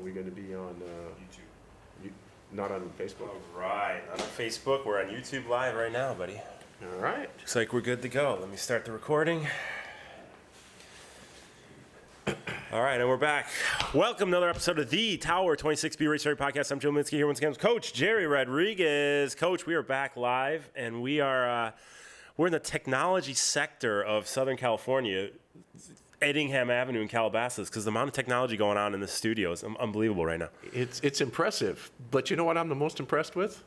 we going to be on YouTube? Not on Facebook. All right, not on Facebook. We're on YouTube Live right now, buddy. All right. Looks like we're good to go. Let me start the recording. All right, and we're back. Welcome to another episode of the Tower 26B Racetrack Podcast. I'm Joe Minsky here once again with Coach Jerry Rodriguez. Coach, we are back live, and we're in the technology sector of Southern California, Eddingham Avenue in Calabasas, because the amount of technology going on in the studio is unbelievable right now. It's impressive, but you know what I'm the most impressed with?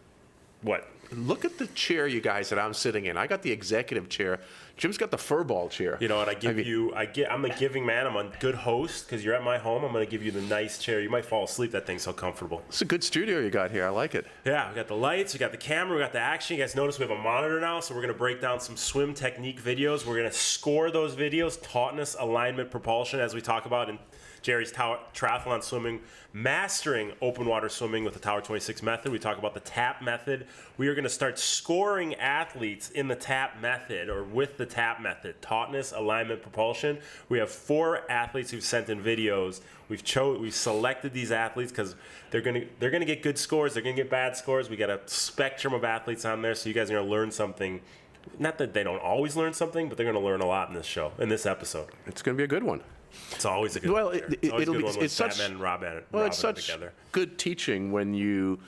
What? Look at the chair, you guys, that I'm sitting in. I got the executive chair. Jim's got the furball chair. You know what? I'm a giving man. I'm a good host because you're at my home. I'm going to give you the nice chair. You might fall asleep. That thing's so comfortable. It's a good studio you got here. I like it. Yeah, we got the lights, we got the camera, we got the action. You guys notice we have a monitor now, so we're going to break down some swim technique videos. We're going to score those videos, tautness, alignment, propulsion, as we talk about in Jerry's triathlon swimming, mastering open water swimming with the Tower 26 method. We talk about the TAP method. We are going to start scoring athletes in the TAP method or with the TAP method, tautness, alignment, propulsion. We have 4 athletes who've sent in videos. We've selected these athletes because they're going to get good scores. They're going to get bad scores. We got a spectrum of athletes on there, so you guys are going to learn something. Not that they don't always learn something, but they're going to learn a lot in this show, in this episode. It's going to be a good one. It's always a good well, one. It's Batman and Robin it's such together. Good teaching when you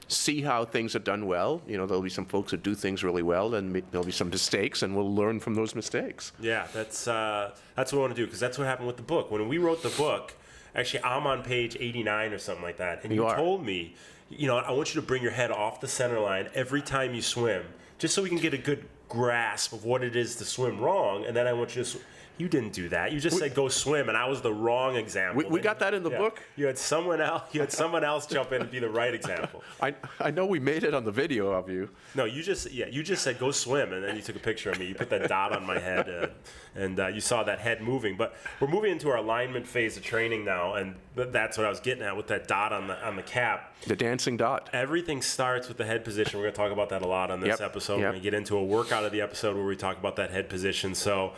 see how things are done well. You know, there'll be some folks that do things really well, and there'll be some mistakes, and we'll learn from those mistakes. Yeah, that's what we want to do, because that's what happened with the book. When we wrote the book, actually, I'm on page 89 or something like that, and you told me, you know, I want you to bring your head off the center line every time you swim, just so we can get a good grasp of what it is to swim wrong, and then I want you to. You didn't do that. You just said go swim, and I was the wrong example. We got that in the book. You had someone else jump in and be the right example. I know we made it on the video of you. No, you just said go swim, and then you took a picture of me. You put that dot on my head, and you saw that head moving. But we're moving into our alignment phase of training now, and that's what I was getting at with that dot on the cap. The dancing dot. Everything starts with the head position. We're going to talk about that a lot on this episode. We're going to get into a workout of the episode where we talk about that head position. So.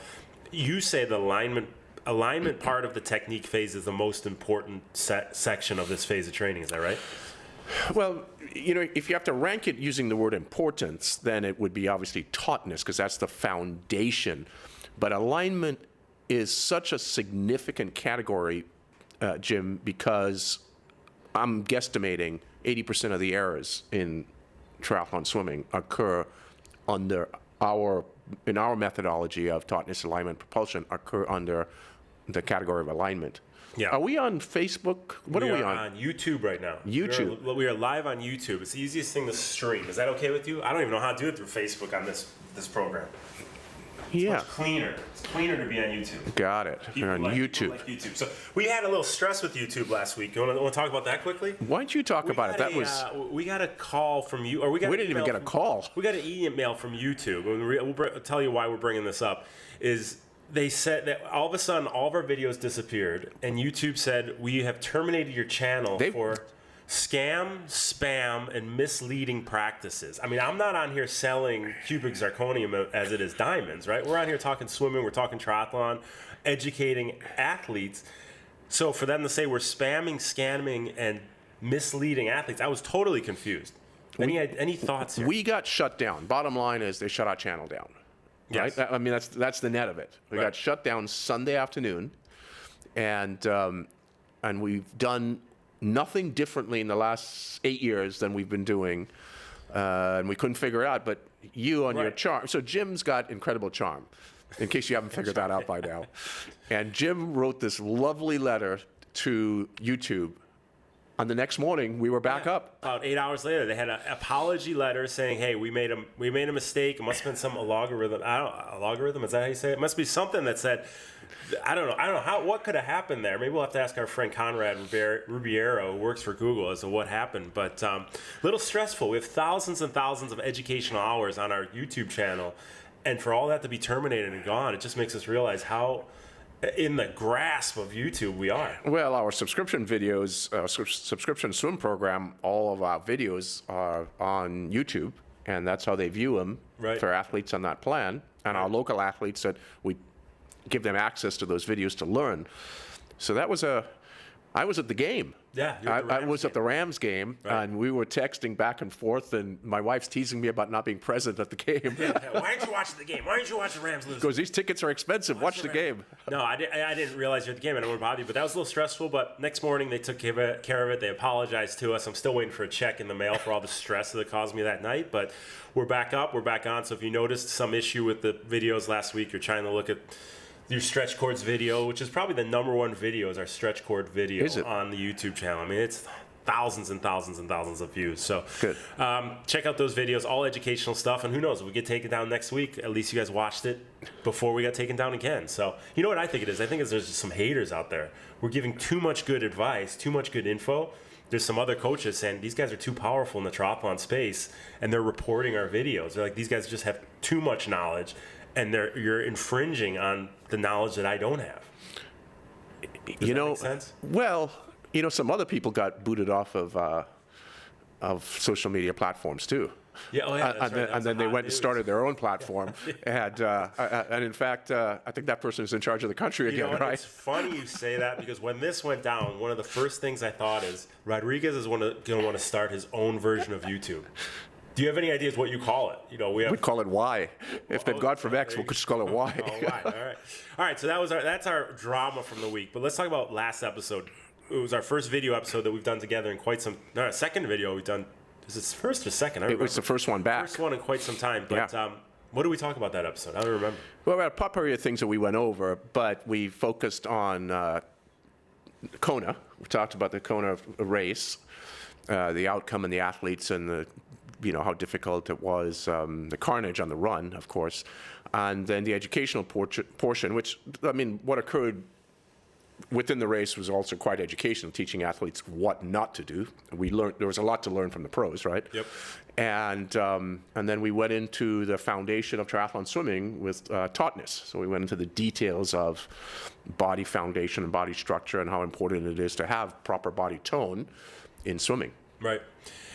You say the alignment part of the technique phase is the most important section of this phase of training. Is that right? Well, you know, if you have to rank it using the word importance, then it would be obviously tautness, because that's the foundation. But alignment is such a significant category, Jim, because I'm guesstimating 80% of the errors in triathlon swimming occur in our methodology of tautness, alignment, propulsion, occur under the category of alignment. Yeah. Are we on Facebook? What are we on? On YouTube right now. YouTube. We are live on YouTube. It's the easiest thing to stream. Is that okay with you? I don't even know how to do it through Facebook on this program. Yeah. It's cleaner. It's cleaner to be on YouTube. Got it. You're on YouTube. People like YouTube. So we had a little stress with YouTube last week. You want to talk about that quickly? Why don't you talk about it? We got a call from you, or we didn't even get a call. We got an email from YouTube, and we'll tell you why we're bringing this up. Is they said that all of a sudden all of our videos disappeared, and YouTube said we have terminated your channel for scam, spam, and misleading practices. I mean, I'm not on here selling cubic zirconium as it is diamonds, right? We're on here talking swimming, we're talking triathlon, educating athletes. So for them to say we're spamming, scamming, and misleading athletes, I was totally confused. Any thoughts here? We got shut down. Bottom line is they shut our channel down. Right? Yes. I mean, that's the net of it. We got shut down Sunday afternoon, and we've done nothing differently in the last 8 years than we've been doing, and we couldn't figure out. But you on your charm. So Jim's got incredible charm, in case you haven't figured that out by now. And Jim wrote this lovely letter to YouTube. On the next morning, we were back up. About 8 hours later, they had an apology letter saying, "Hey, we made a mistake. It must have been some algorithm. A logarithm? Is that how you say it? It must be something that said." I don't know what could have happened there. Maybe we'll have to ask our friend Conrad Rubiero, who works for Google, as to what happened. But a little stressful. We have thousands and thousands of educational hours on our YouTube channel, and for all that to be terminated and gone, it just makes us realize how in the grasp of YouTube we are. Well, our subscription videos, subscription swim program, all of our videos are on YouTube, and that's how they view them for athletes on that plan. And our local athletes, that we give them access to those videos to learn. So that was a I was at the game. Yeah, you were at the I Rams was at game. the Rams game, Right. and we were texting back and forth, and my wife's teasing me about not being present at the game. Why didn't you watch the game? Why didn't you watch the Rams lose? Because these tickets are expensive. Watch the game. No, I didn't realize you're at the game. I don't want to bother you, but that was a little stressful. But next morning, they took care of it. They apologized to us. I'm still waiting for a check in the mail for all the stress that it caused me that night. But we're back up. We're back on. So if you noticed some issue with the videos last week, you're trying to look at your stretch cords video, which is probably the #1 video, is our stretch cord video Is it? on the YouTube channel. I mean, it's thousands and thousands and thousands of views. So Good. check out those videos, all educational stuff. And who knows, if we get taken down next week, at least you guys watched it before we got taken down again. So you know what I think it is? I think there's just some haters out there. We're giving too much good advice, too much good info. There's some other coaches saying these guys are too powerful in the triathlon space, and they're reporting our videos. They're like, these guys just have too much knowledge, and you're infringing on the knowledge that I don't have. Does that make sense? Well, some other people got booted off of social media platforms too. Yeah, oh yeah, that's right. And then they went and started their own platform. And in fact, I think that person is in charge of the country You know again, what? right? It's funny you say that because when this went down, one of the first things I thought is Rodriguez is going to want to start his own version of YouTube. Do you have any ideas what you call it? We'd call it Y. If they've got from X, we could just call it Y. Oh, right. All right. So that's our drama from the week. But let's talk about last episode. It was our first video episode that we've done together in quite some. No, second video we've done. Is it first or second? It was the first one back. First one in quite some time. But Yeah. what did we talk about that episode? I don't remember. Well, we had a potpourri of things that we went over, but we focused on Kona. We talked about the Kona race, the outcome and the athletes, and how difficult it was, the carnage on the run, of course, and then the educational portion, which, what occurred within the race was also quite educational, teaching athletes what not to do. There was a lot to learn from the pros, right? Yep. And then we went into the foundation of triathlon swimming with tautness. So we went into the details of body foundation and body structure and how important it is to have proper body tone in swimming. Right.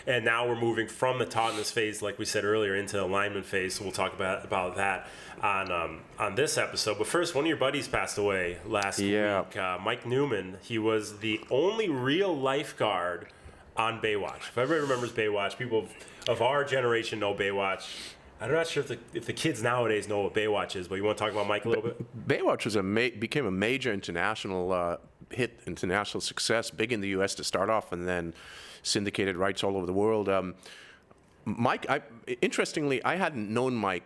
And now we're moving from the tautness phase, like we said earlier, into the alignment phase. So we'll talk about that on this episode. But first, one of your buddies passed away last week. Mike Newman. He was the only real lifeguard on Baywatch. If everybody remembers Baywatch, people of our generation know Baywatch. I'm not sure if the kids nowadays know what Baywatch is, but you want to talk about Mike a little bit? Baywatch became a major international hit, international success, big in the U.S. to start off, and then syndicated rights all over the world. Mike, interestingly, I hadn't known Mike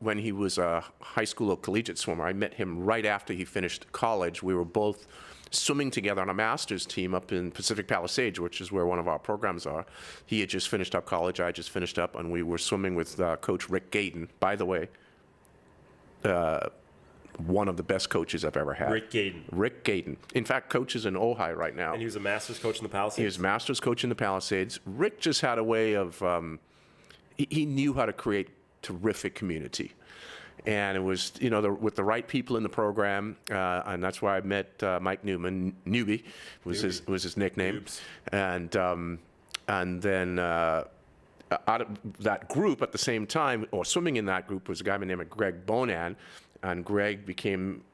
when he was a high school or collegiate swimmer. I met him right after he finished college. We were both swimming together on a master's team up in Pacific Palisades, which is where one of our programs are. He had just finished up college, I just finished up, and we were swimming with Coach Rick Gayden, by the way. One of the best coaches I've ever had. Rick Gayden. Rick Gayden. In fact, coaches in Ojai right now. And he was a master's coach in the Palisades? He was master's coach in the Palisades. Rick just had a way of, he knew how to create terrific community. And it was, with the right people in the program, and that's why I met Mike Newman. Newbie was his nickname. Noobs. And then out of that group at the same time, or swimming in that group, was a guy named Greg Bonan. And Greg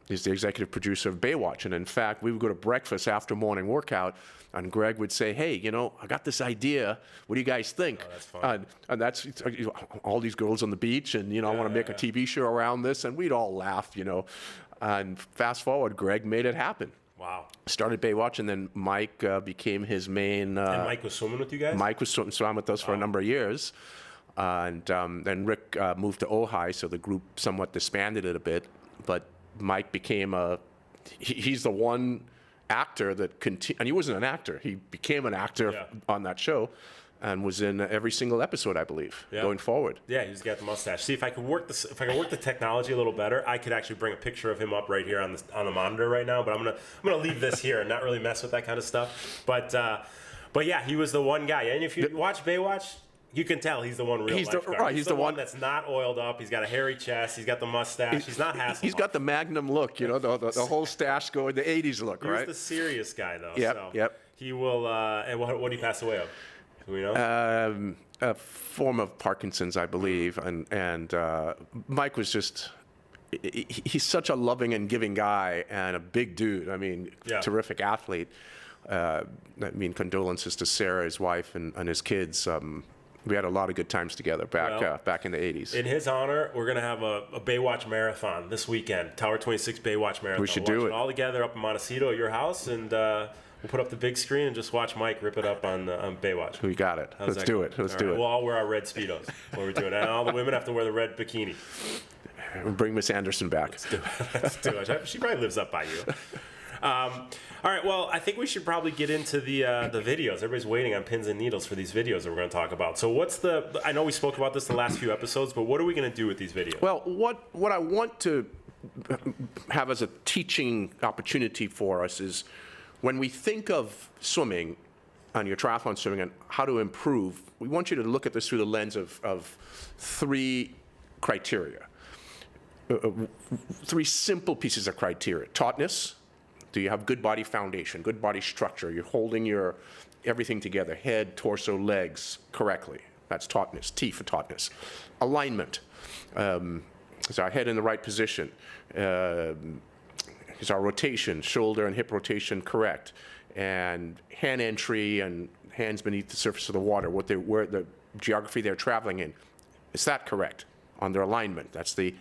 is the executive producer of Baywatch. And in fact, we would go to breakfast after morning workout, and Greg would say, hey, I got this idea. What do you guys think? Oh, that's fun. And that's all these girls on the beach, and, I want to make a TV show around this. And we'd all laugh, And fast forward, Greg made it happen. Wow. Started Baywatch, and then Mike became his main. And Mike was swimming with you guys? Mike was swimming with us for a number of years. And then Rick moved to Ojai, so the group somewhat disbanded it a bit. But Mike became he's the one actor that and he wasn't an actor. He became an actor on that show and was in every single episode, I believe, going forward. Yeah, he's got the mustache. See, if I could work the technology a little better, I could actually bring a picture of him up right here on the monitor right now. But I'm gonna leave this here and not really mess with that kind of stuff. But yeah, he was the one guy. And if you watch Baywatch, you can tell he's the one real lifeguard. He's the one that's not oiled up. He's got a hairy chest. He's got the mustache. He's not Hasselhoff. He's got the Magnum look, the whole stash going, the 80s look, right? He's the serious guy, though. Yep. He will, and what did he pass away of? Do we know? A form of Parkinson's, I believe. And Mike was just he's such a loving and giving guy and a big dude. I mean, Yeah. terrific athlete. I mean, condolences to Sarah, his wife, and his kids. We had a lot of good times together back in the 80s. In his honor, we're going to have a Baywatch marathon this weekend. Tower 26 Baywatch marathon. We should We'll do watch it. all together up in Montecito at your house, and we'll put up the big screen and just watch Mike rip it up on Baywatch. We got it. How's Let's that do go? it. Let's All do right. it. We'll all wear our red Speedos while we're doing it. And all the women have to wear the red bikini. Bring Miss Anderson back. Let's do it. She probably lives up by you. All right, well, I think we should probably get into the videos. Everybody's waiting on pins and needles for these videos that we're going to talk about. So I know we spoke about this the last few episodes, but what are we going to do with these videos? Well, what I want to have as a teaching opportunity for us is when we think of swimming and your triathlon swimming and how to improve, we want you to look at this through the lens of three criteria. Three simple pieces of criteria. Tautness. Do you have good body foundation, good body structure? You're holding everything together, head, torso, legs correctly. That's tautness, T for tautness. Alignment. Is our head in the right position? Is our rotation, shoulder and hip rotation correct? And hand entry and hands beneath the surface of the water, where the geography they're traveling in. Is that correct? On their alignment. That's the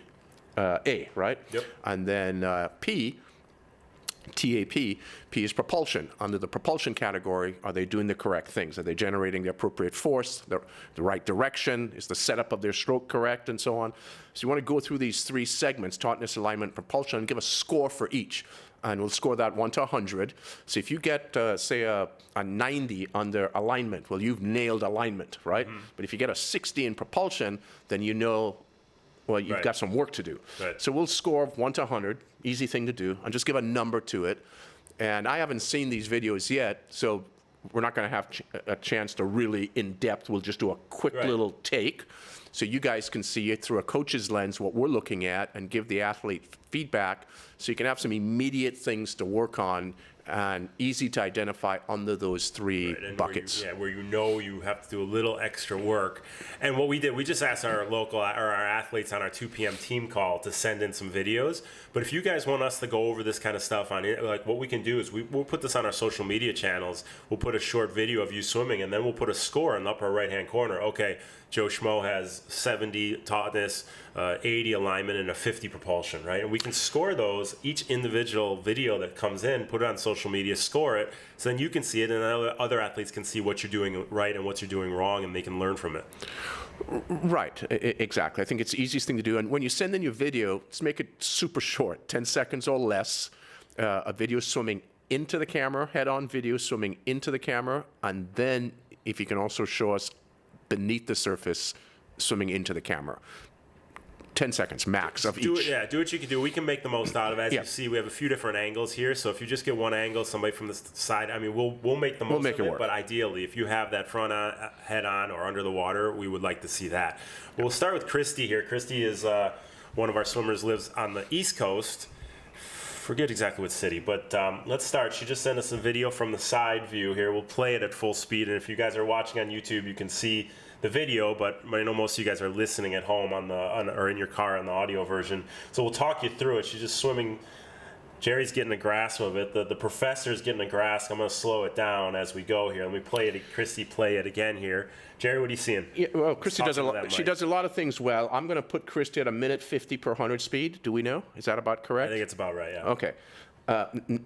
A, right? Yep. And then P, TAP, P is propulsion. Under the propulsion category, are they doing the correct things? Are they generating the appropriate force, the right direction? Is the setup of their stroke correct, and so on? So you want to go through these three segments, tautness, alignment, propulsion, and give a score for each. And we'll score that 1 to 100. So if you get, say, a 90 under alignment, well, you've nailed alignment, right? Mm-hmm. But if you get a 60 in propulsion, then you know, well, you've Right. got some work to do. Right. So we'll score 1 to 100, easy thing to do, and just give a number to it. And I haven't seen these videos yet, so we're not going to have a chance to really in-depth. We'll just do a quick Right. little take so you guys can see it through a coach's lens, what we're looking at, and give the athlete feedback so you can have some immediate things to work on and easy to identify under those three And buckets. where you know you have to do a little extra work. And what we did, we just asked our local or our athletes on our 2 p.m. team call to send in some videos. But if you guys want us to go over this kind of stuff on it, like what we can do is we'll put this on our social media channels. We'll put a short video of you swimming, and then we'll put a score in the upper right-hand corner. Okay, Joe Schmo has 70 tautness, 80 alignment, and a 50 propulsion, right? And we can score those, each individual video that comes in, put it on social media, score it, so then you can see it, and other athletes can see what you're doing right and what you're doing wrong, and they can learn from it. Right, exactly. I think it's the easiest thing to do. And when you send in your video, let's make it super short, 10 seconds or less. A video swimming into the camera, head-on video swimming into the camera, and then if you can also show us beneath the surface swimming into the camera. 10 seconds max of Do each. do what you can do. We can make the most out of it. As Yeah. you see, we have a few different angles here. So if you just get one angle, somebody from the side, I mean, we'll make the most make of it it. work. But ideally, if you have that front on, head on or under the water, we would like to see that. We'll start with Christy here. Christy is one of our swimmers, lives on the East Coast. Forget exactly what city, but let's start. She just sent us a video from the side view here. We'll play it at full speed, and if you guys are watching on YouTube, you can see the video, but I know most of you guys are listening at home or in your car on the audio version. So we'll talk you through it. She's just swimming. Jerry's getting a grasp of it. The professor's getting a grasp. I'm going to slow it down as we go here. Let me play it. Christy, play it again here. Jerry, what are you seeing? Yeah, well, Christy does a Talk into lot. that She mic. does a lot of things well. I'm going to put Christy at a minute 50 per 100 speed. Do we know? Is that about I correct? think it's about right, yeah. Okay.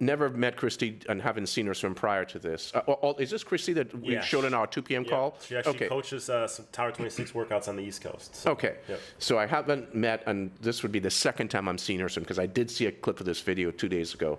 Never met Christy and haven't seen her swim prior to this. Is this Christy that we Yes. showed in our 2 p.m. Yeah, call? she actually Okay. coaches some Tower 26 workouts on the East Coast. So. Okay. Yep. So I haven't met, and this would be the second time I'm seeing her swim because I did see a clip of this video 2 days ago.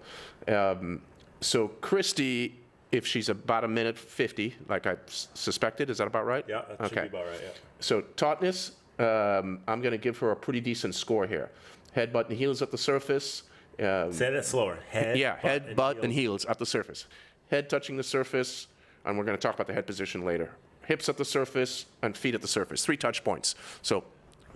So Christy, if she's about a minute 50, like I suspected, is that about right? Yeah, that should Okay. be about right, yeah. So tautness, I'm going to give her a pretty decent score here. Head, butt, and heels at the surface. Say that slower. Head, Butt, and heels at the surface. Head touching the surface, and we're going to talk about the head position later. Hips at the surface and feet at the surface. 3 touch points. So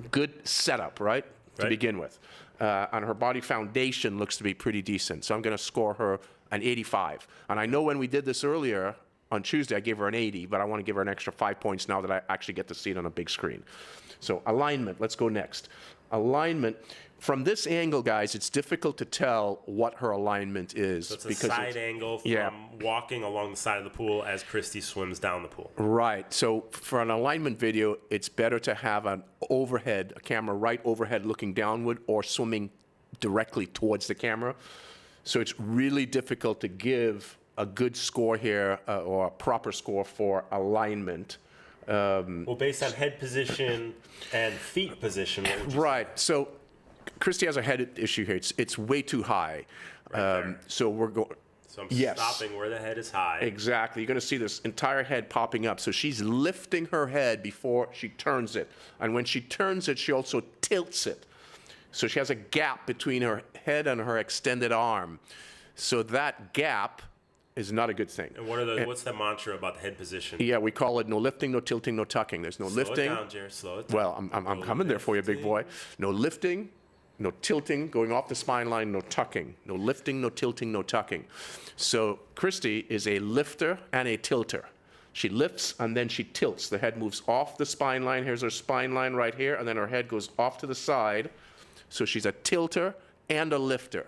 good setup, right? To Right. begin with. And her body foundation looks to be pretty decent. So I'm going to score her an 85. And I know when we did this earlier, on Tuesday, I gave her an 80, but I want to give her an extra 5 points now that I actually get to see it on a big screen. So alignment, let's go next. Alignment, From this angle, guys, it's difficult to tell what her alignment is. So it's a side angle from walking along the side of the pool as Christy swims down the pool. Right. So for an alignment video, it's better to have a camera right overhead looking downward or swimming directly towards the camera. So it's really difficult to give a good score here or a proper score for alignment. Well, based on head position and feet position. What would you Right. So Christy has a head issue here. It's way too high. So we're going. So I'm stopping where the head is high. Exactly. You're going to see this entire head popping up. So she's lifting her head before she turns it. And when she turns it, she also tilts it. So she has a gap between her head and her extended arm. So that gap is not a good thing. And what's the mantra about the head position? Yeah, we call it no lifting, no tilting, no tucking. There's no lifting. Slow it down, Jared. Slow it down. Well, I'm coming there for you, big boy. No lifting, no tilting, going off the spine line, no tucking. No lifting, no tilting, no tucking. So Christy is a lifter and a tilter. She lifts and then she tilts. The head moves off the spine line. Here's her spine line right here, and then her head goes off to the side. So she's a tilter and a lifter.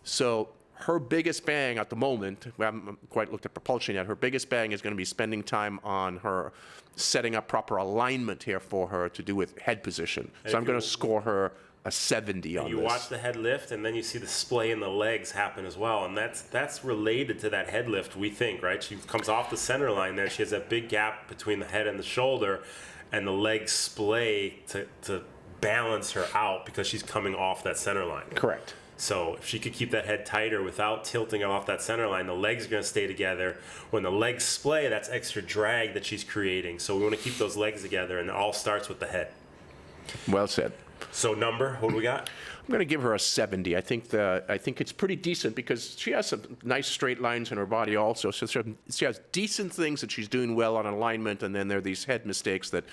So her biggest bang at the moment, we haven't quite looked at propulsion yet, her biggest bang is going to be spending time on her setting up proper alignment here for her to do with head position. So I'm going to score her a 70 on this. You watch the head lift, and then you see the splay in the legs happen as well, and that's related to that head lift, we think, right? She comes off the center line there. She has that big gap between the head and the shoulder, and the legs splay to balance her out because she's coming off that center line. Correct. So if she could keep that head tighter without tilting it off that center line, the legs are going to stay together. When the legs splay, that's extra drag that she's creating. So we want to keep those legs together, and it all starts with the head. Well said. So number, what do we got? I'm going to give her a 70. I think it's pretty decent because she has some nice straight lines in her body also. So she has decent things that she's doing well on alignment, and then there are these head mistakes that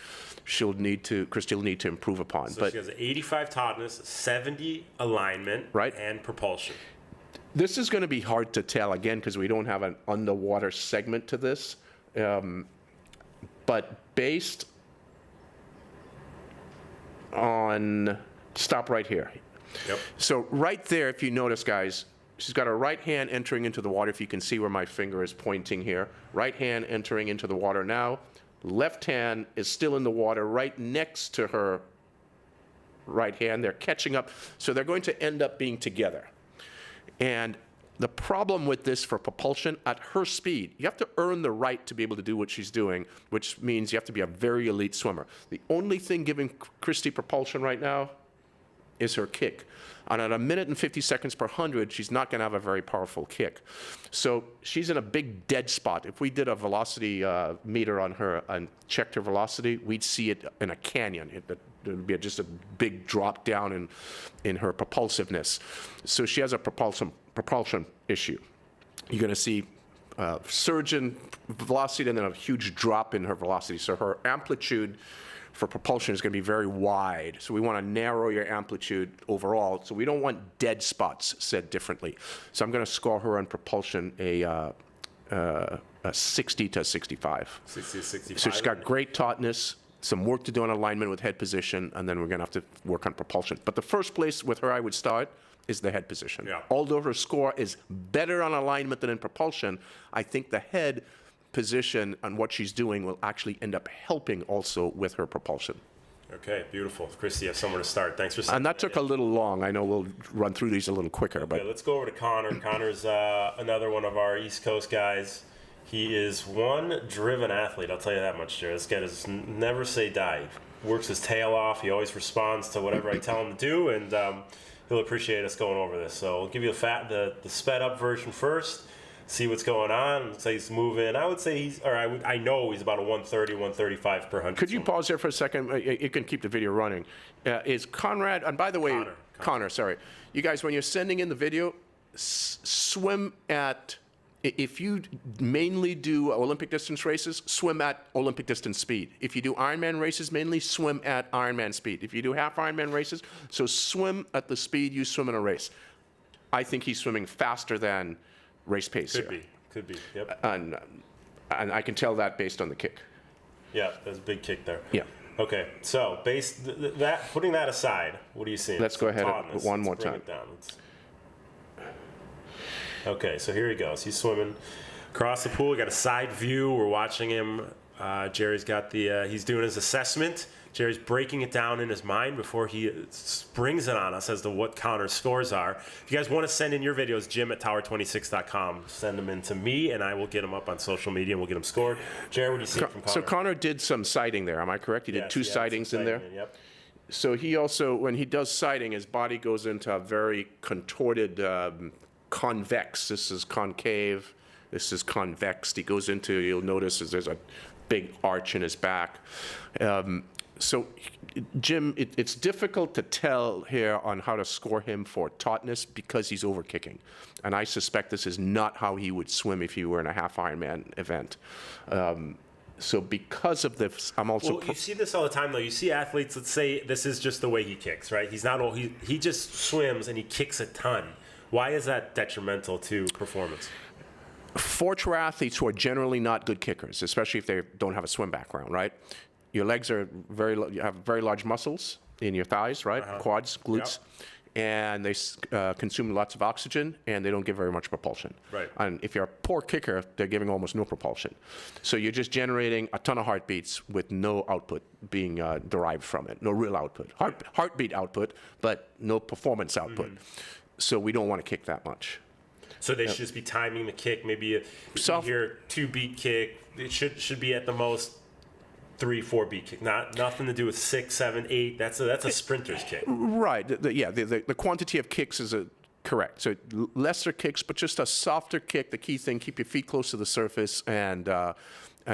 Christy will need to improve upon. So she has an 85 tautness, 70 alignment, right, and propulsion. This is going to be hard to tell, again, because we don't have an underwater segment to this. But based on, stop right here. Yep. So right there, if you notice, guys, she's got her right hand entering into the water, if you can see where my finger is pointing here. Right hand entering into the water now. Left hand is still in the water right next to her right hand. They're catching up, so they're going to end up being together. And the problem with this for propulsion, at her speed, you have to earn the right to be able to do what she's doing, which means you have to be a very elite swimmer. The only thing giving Christy propulsion right now is her kick. And at 1 minute and 50 seconds per 100, she's not going to have a very powerful kick. So she's in a big dead spot. If we did a velocity meter on her and checked her velocity, we'd see it in a canyon. It would be just a big drop down in her propulsiveness. So she has a propulsion issue. You're going to see surge in velocity and then a huge drop in her velocity. So her amplitude for propulsion is going to be very wide. So we want to narrow your amplitude overall. So we don't want dead spots, said differently. So I'm going to score her on propulsion a 60 to 65. 60 to 65. So she's got great tautness, some work to do on alignment with head position, and then we're going to have to work on propulsion. But the first place with her I would start is the head position. Yeah. Although her score is better on alignment than in propulsion, I think the head position and what she's doing will actually end up helping also with her propulsion. Okay, beautiful. Christy, you have somewhere to start. Thanks for saying And that took a little long. I know we'll run through these a little quicker. Okay, let's go over to Connor. Connor's another one of our East Coast guys. He is one driven athlete, I'll tell you that much, Jared. This guy does never say die. He works his tail off. He always responds to whatever I tell him to do, and he'll appreciate us going over this. So I'll give you the sped up version first. See what's going on. Looks like he's moving. I would say I know he's about a 130, 135 per 100. Could you pause there for a second? You can keep the video running. Is Conrad, and by the way, Connor, sorry. You guys, when you're sending in the video, swim at, if you mainly do Olympic distance races, swim at Olympic distance speed. If you do Ironman races, mainly swim at Ironman speed. If you do half Ironman races, so swim at the speed you swim in a race. I think he's swimming faster than race pace Could be, yep. And I can tell that based on the kick. Yeah, there's a big kick there. Yeah. Okay, so putting that aside, what do you see? Let's go ahead Tautness. one more Let's bring time. it down. Okay, so here he goes. He's swimming across the pool. We got a side view. We're watching him. Jerry's got he's doing his assessment. Jerry's breaking it down in his mind before he springs it on us as to what Connor's scores are. If you guys want to send in your videos, jim@tower26.com. Send them in to me, and I will get them up on social media, and we'll get them scored. Jerry, what do you see from Connor? So Connor did some sighting there. Am I correct? He did Yes, two he had sightings some in there. sighting, Yep. So he also, when he does sighting, his body goes into a very contorted convex. This is concave. This is convex. He goes into, you'll notice there's a big arch in his back. So, Jim, it's difficult to tell here on how to score him for tautness because he's overkicking. And I suspect this is not how he would swim if he were in a half Ironman event. So because of this, I'm also... Well, you see this all the time, though. You see athletes, let's say this is just the way he kicks, right? He's not all... He just swims and he kicks a ton. Why is that detrimental to performance? For triathletes who are generally not good kickers, especially if they don't have a swim background, right? Your legs are you have very large muscles in your thighs, right? Quads, glutes. Yep. And they consume lots of oxygen, and they don't give very much propulsion. Right. And if you're a poor kicker, they're giving almost no propulsion. So you're just generating a ton of heartbeats with no output being derived from it, no real output. Heartbeat output, but no performance output. So we don't want to kick that much. So they should just be timing the kick. Maybe you hear 2-beat kick. It should be at the most 3-4 beat kick. Nothing to do with 6, 7, 8. That's a sprinter's kick. Right. The quantity of kicks is correct. So lesser kicks, but just a softer kick. The key thing: keep your feet close to the surface and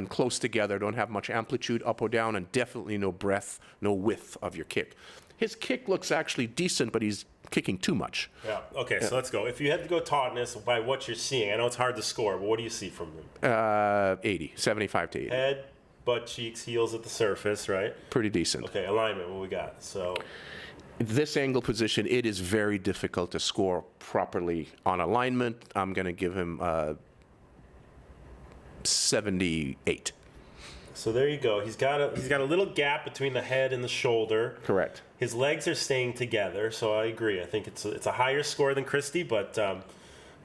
close together. Don't have much amplitude up or down, and definitely no breadth, no width of your kick. His kick looks actually decent, but he's kicking too much. Yeah. Okay. So let's go. If you had to go tautness by what you're seeing, I know it's hard to score, but what do you see from him? 75 to 80. Head, butt cheeks, heels at the surface, right? Pretty decent. Okay. Alignment. What we got? So. This angle position, it is very difficult to score properly on alignment. I'm going to give him 78. So there you go. He's got a little gap between the head and the shoulder. Correct. His legs are staying together, so I agree. I think it's a higher score than Christie, but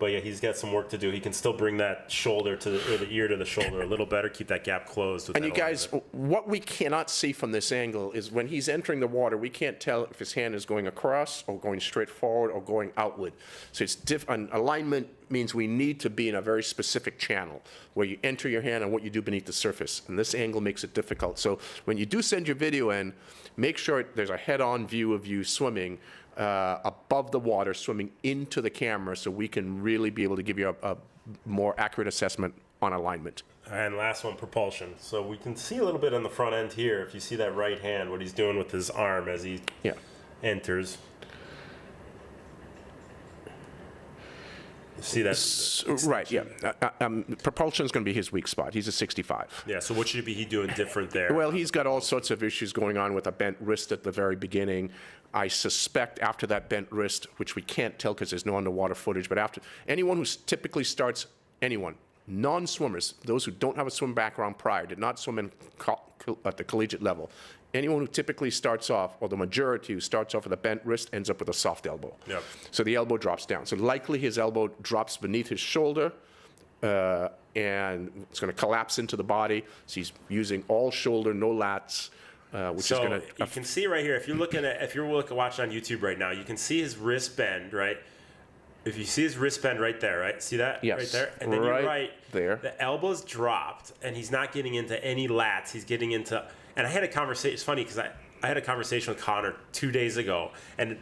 yeah, he's got some work to do. He can still bring that shoulder to the ear to the shoulder a little better, keep that gap closed. And you guys, what we cannot see from this angle is when he's entering the water, we can't tell if his hand is going across or going straight forward or going outward. So it's different. Alignment means we need to be in a very specific channel where you enter your hand and what you do beneath the surface. And this angle makes it difficult. So when you do send your video in, make sure there's a head-on view of you swimming above the water, swimming into the camera, so we can really be able to give you a more accurate assessment on alignment. And last one, propulsion. So we can see a little bit on the front end here, if you see that right hand, what he's doing with his arm as he enters. See that? Right, yeah. Propulsion is going to be his weak spot. He's a 65. Yeah, so what should he doing different there? Well, he's got all sorts of issues going on with a bent wrist at the very beginning. I suspect after that bent wrist, which we can't tell because there's no underwater footage, but after anyone who typically starts, non-swimmers, those who don't have a swim background prior, did not swim at the collegiate level, anyone who typically starts off, or the majority who starts off with a bent wrist, ends up with a soft elbow. Yep. So the elbow drops down. So likely his elbow drops beneath his shoulder, and it's going to collapse into the body. So he's using all shoulder, no lats. Which so is going to. You can see right here. If you're watching on YouTube right now, you can see his wrist bend, right? If you see his wrist bend right there, right? See that? Yes. Right there? And then right you're right there. The elbow's dropped, and he's not getting into any lats. He's getting into. And I had a conversation. It's funny because I had a conversation with Connor 2 days ago, and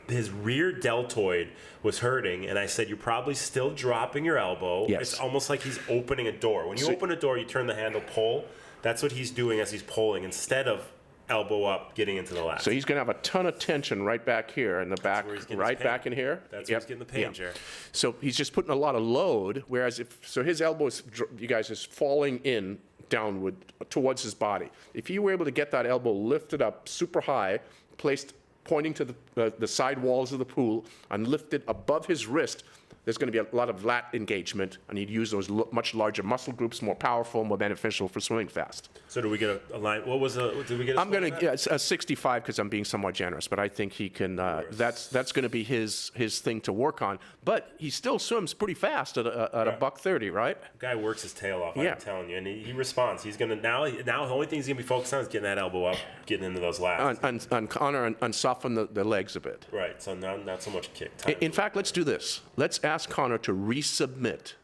his rear deltoid was hurting, and I said, you're probably still dropping your elbow. Yes. It's almost like he's opening a door. When you open a door, you turn the handle, pull. That's what he's doing as he's pulling, instead of elbow up, getting into the lats. So he's going to have a ton of tension right back here in the back, right back in here. That's where he's getting the pain, Jerry. So he's just putting a lot of load, whereas his elbow is, you guys, is falling in downward towards his body. If you were able to get that elbow lifted up super high, placed pointing to the side walls of the pool, and lifted above his wrist, there's going to be a lot of lat engagement, and you'd use those much larger muscle groups, more powerful, more beneficial for swimming fast. So do we get a line? What was the? Did we get? I'm going to a 65 because I'm being somewhat generous, but I think he can. That's going to be his thing to work on. But he still swims pretty fast at a $1:30, right? Guy works his tail off. Yeah. I'm telling you, and he responds. He's gonna now. The only thing he's gonna be focused on is getting that elbow up, getting into those lats. On Connor and soften the legs a bit. Right. So not so much kick. Time. In fact, let's do this. Let's ask Connor to resubmit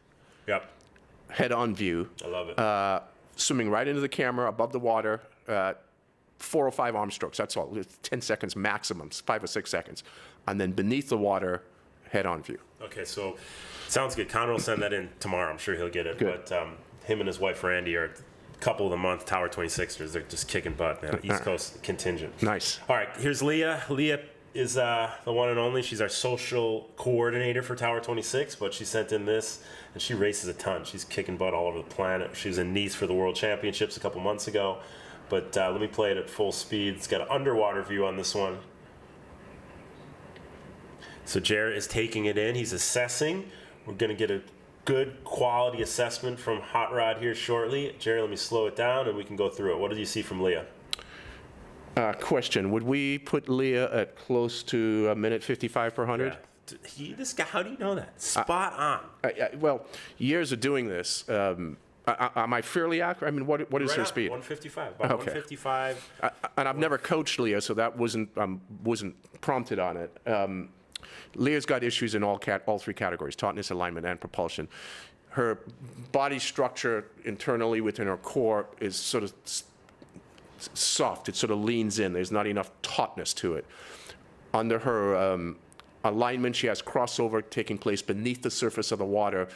Yep. head-on view. I love it. Swimming right into the camera, above the water, 4 or 5 arm strokes, that's all. It's 10 seconds maximum, 5 or 6 seconds. And then beneath the water, head-on view. Okay, so sounds good. Connor will send that in tomorrow. I'm sure he'll get it. Good. But him and his wife Randy are a couple of the month Tower 26ers. They're just kicking butt, man. East Coast contingent. Nice. All right, here's Leah. Leah is the one and only. She's our social coordinator for Tower 26, but she sent in this, and she races a ton. She's kicking butt all over the planet. She was in Nice for the World Championships a couple months ago. But let me play it at full speed. It's got an underwater view on this one. So Jarrett is taking it in. He's assessing. We're going to get a good quality assessment from Hot Rod here shortly. Jarrett, let me slow it down, and we can go through it. What did you see from Leah? Question, would we put Leah at close to a minute 55 per 100? Yeah. This guy, how do you know that? Spot on. Well, years of doing this. Am I fairly accurate? I mean, what is her speed? 155. About Okay. 155. And I've never coached Leah, so that wasn't prompted on it. Leah's got issues in all 3 categories: tautness, alignment, and propulsion. Her body structure internally within her core is sort of soft. It sort of leans in. There's not enough tautness to it. Under her alignment, she has crossover taking place beneath the surface of the water.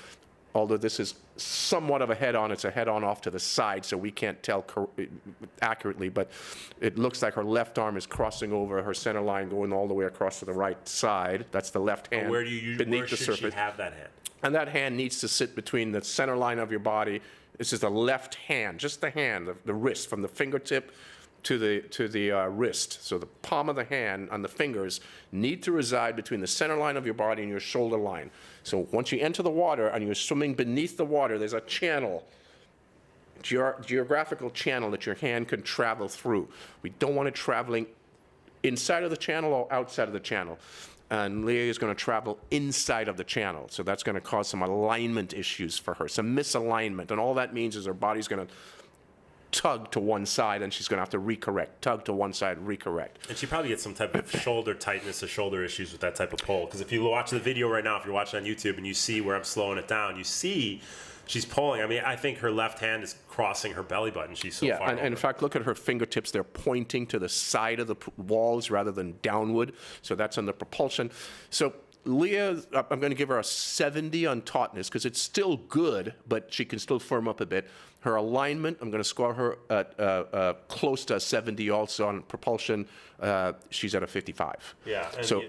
Although this is somewhat of a head-on, it's a head-on off to the side, so we can't tell accurately, but it looks like her left arm is crossing over her center line, going all the way across to the right side. That's the left hand Where should she have that hand? And that hand needs to sit between the center line of your body. This is the left hand, just the hand, the wrist, from the fingertip to the wrist. So the palm of the hand and the fingers need to reside between the center line of your body and your shoulder line. So once you enter the water and you're swimming beneath the water, there's a channel, geographical channel that your hand can travel through. We don't want it traveling inside of the channel or outside of the channel. And Leah is going to travel inside of the channel. So that's going to cause some alignment issues for her, some misalignment. And all that means is her body's going to tug to one side, and she's going to have to recorrect, tug to one side, recorrect. And she probably gets some type of shoulder tightness or shoulder issues with that type of pull. Because if you watch the video right now, if you're watching on YouTube and you see where I'm slowing it down, you see she's pulling. I mean, I think her left hand is crossing her belly button. She's so far and in fact, look at her fingertips. They're pointing to the side of the walls rather than downward. So that's on the propulsion. So Leah, I'm going to give her a 70 on tautness because it's still good, but she can still firm up a bit. Her alignment, I'm going to score her at close to a 70 also on propulsion. She's at a 55. Yeah, and so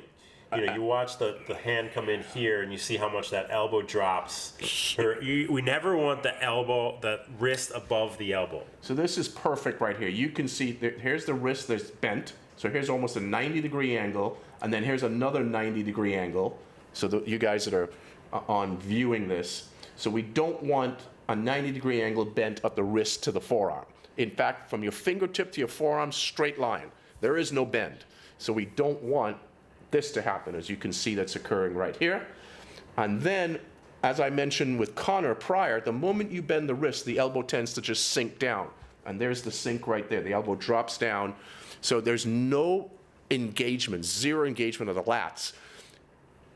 you watch the hand come in here, and you see how much that elbow drops. We never want the wrist above the elbow. So this is perfect right here. You can see, here's the wrist that's bent. So here's almost a 90-degree angle, and then here's another 90-degree angle. So you guys that are on viewing this, so we don't want a 90-degree angle bent at the wrist to the forearm. In fact, from your fingertip to your forearm, straight line. There is no bend. So we don't want this to happen, as you can see that's occurring right here. And then, as I mentioned with Connor prior, the moment you bend the wrist, the elbow tends to just sink down. And there's the sink right there. The elbow drops down. So there's no engagement, zero engagement of the lats.